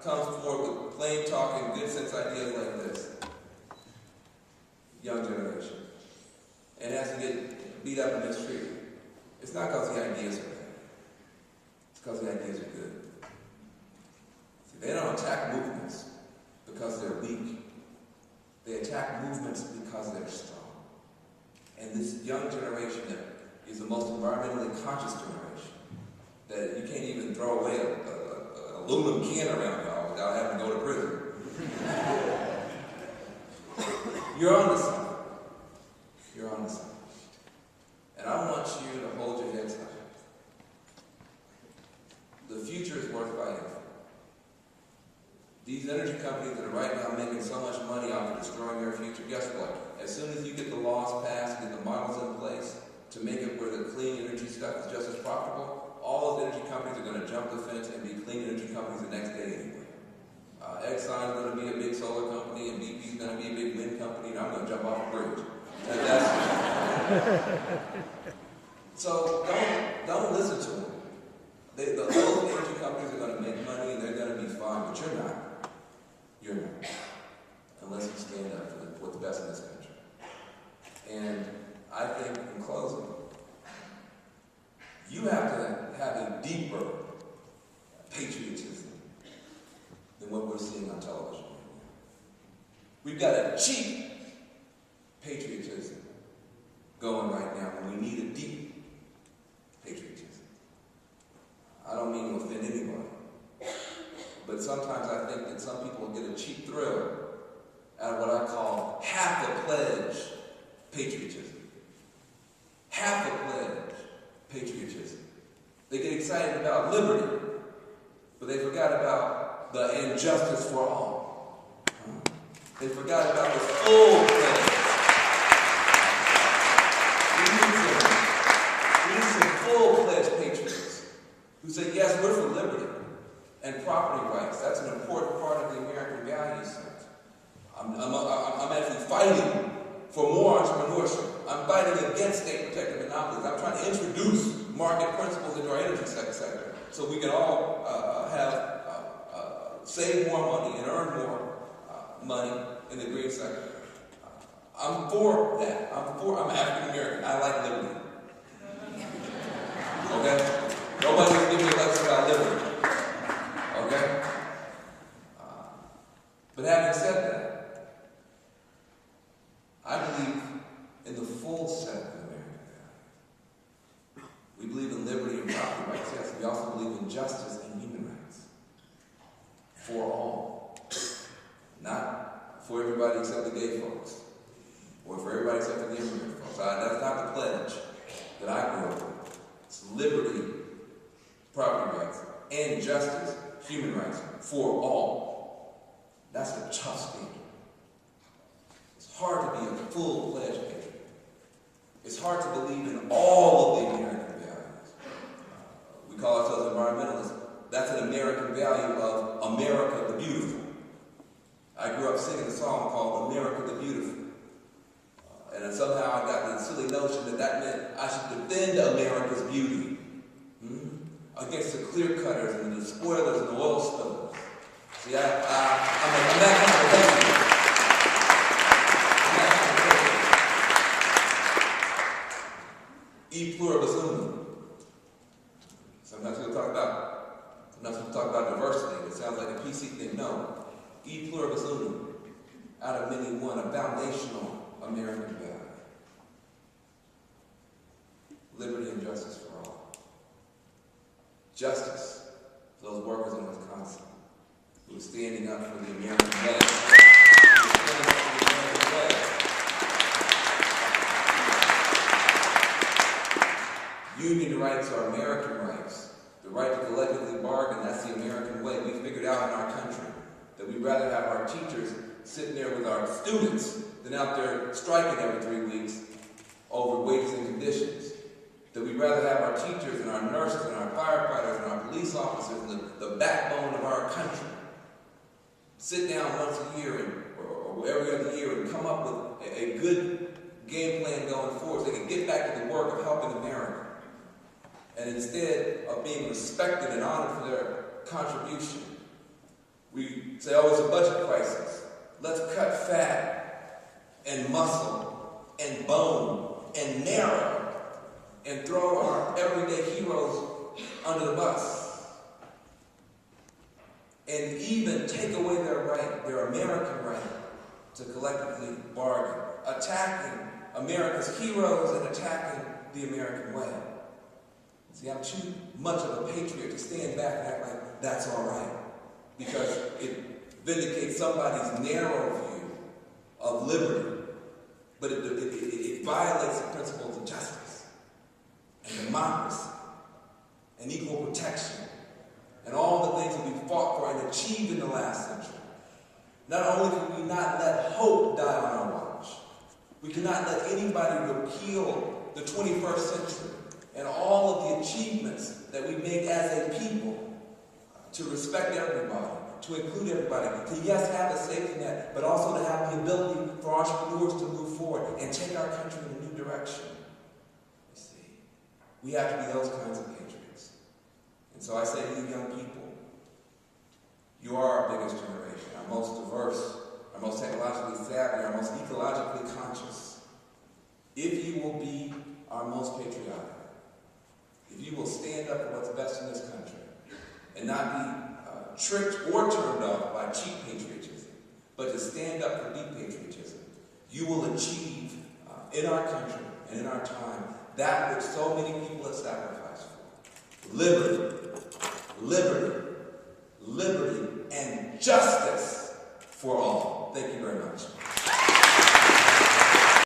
comes forward with plain talking, good sense ideas like this. Young generation. And has to get beat up and mistreated. It's not because the ideas are bad. It's because the ideas are good. See, they don't attack movements because they're weak. They attack movements because they're strong. And this young generation that is the most environmentally conscious generation, that you can't even throw away an aluminum can around y'all without having to go to prison. You're on the side. You're on the side. And I want you to hold your heads high. The future is worth fighting for. These energy companies that are right now making so much money off of destroying your future, guess what? As soon as you get the laws passed, get the models in place to make it where the clean energy stuff is just as profitable, all of the energy companies are going to jump the fence and be clean energy companies the next day anyway. Exxon is going to be a big solar company, and BP is going to be a big wind company, and I'm going to jump off a bridge. So don't listen to them. Those energy companies are going to make money, and they're going to be fine, but you're not. You're not. Unless you stand up for what's best in this country. And I think, in closing, you have to have a deeper patriotism than what we're seeing on television. We've got a cheap patriotism going right now, and we need a deep patriotism. I don't mean to offend anybody, but sometimes I think that some people get a cheap thrill out of what I call half the pledge patriotism. Half the pledge patriotism. They get excited about liberty, but they forgot about the injustice for all. They forgot about the full pledge. We need some full pledge patriots who say, yes, we're for liberty and property rights. That's an important part of the American values. I'm actually fighting for more entrepreneurship. I'm fighting against state-protected monopolies. I'm trying to introduce market principles into our energy sector so we can all save more money and earn more money in the green sector. I'm for that. I'm African American. I like liberty. Okay? Nobody's giving me a lecture about liberty. Okay? But having said that, I believe in the full set of American values. We believe in liberty and property rights, yes. We also believe in justice and human rights. For all. Not for everybody except the gay folks. Or for everybody except for the immigrant folks. That's not the pledge that I grew up with. It's liberty, property rights, and justice, human rights, for all. That's a tough standard. It's hard to be a full-fledged patriot. It's hard to believe in all of the American values. We call ourselves environmentalists. That's an American value of America the Beautiful. I grew up singing a song called America the Beautiful. And then somehow I got the silly notion that meant I should defend America's beauty against the clear-cutters and the spoilers and the oil spillers. See, I'm that kind of person. E pluribus unum. Sometimes we'll talk about diversity. It sounds like a PC thing. No. E pluribus unum. Out of many one, a foundational American value. Liberty and justice for all. Justice for those workers in Wisconsin who are standing up for the American way. Union rights are American rights. The right to collectively bargain, that's the American way. We figured out in our country that we'd rather have our teachers sitting there with our students than out there striking every 3 weeks over wages and conditions. That we'd rather have our teachers and our nurses and our firefighters and our police officers and the backbone of our country sit down once a year or every other year and come up with a good game plan going forward so they can get back to the work of helping America. And instead of being respected and honored for their contribution, We say, oh, it's a budget crisis. Let's cut fat and muscle and bone and narrow and throw our everyday heroes under the bus. And even take away their right, their American right, to collectively bargain, attacking America's heroes and attacking the American way. See, I'm too much of a patriot to stand back and act like that's all right, because it vindicates somebody's narrow view of liberty, but it violates the principles of justice and democracy and equal protection and all the things that we fought for and achieved in the last century. Not only can we not let hope die on our watch, we cannot let anybody repeal the 21st century and all of the achievements that we make as a people to respect everybody, to include everybody, to yes, have a safety net, but also to have the ability for entrepreneurs to move forward and take our country in a new direction. You see, we have to be those kinds of patriots. And so I say to you young people, you are our biggest generation, our most diverse, our most technologically savvy, our most ecologically conscious. If you will be our most patriotic, if you will stand up for what's best in this country and not be tricked or turned off by cheap patriotism, but to stand up for deep patriotism, you will achieve in our country and in our time that which so many people have sacrificed for. Liberty, liberty, liberty, and justice for all. Thank you very much.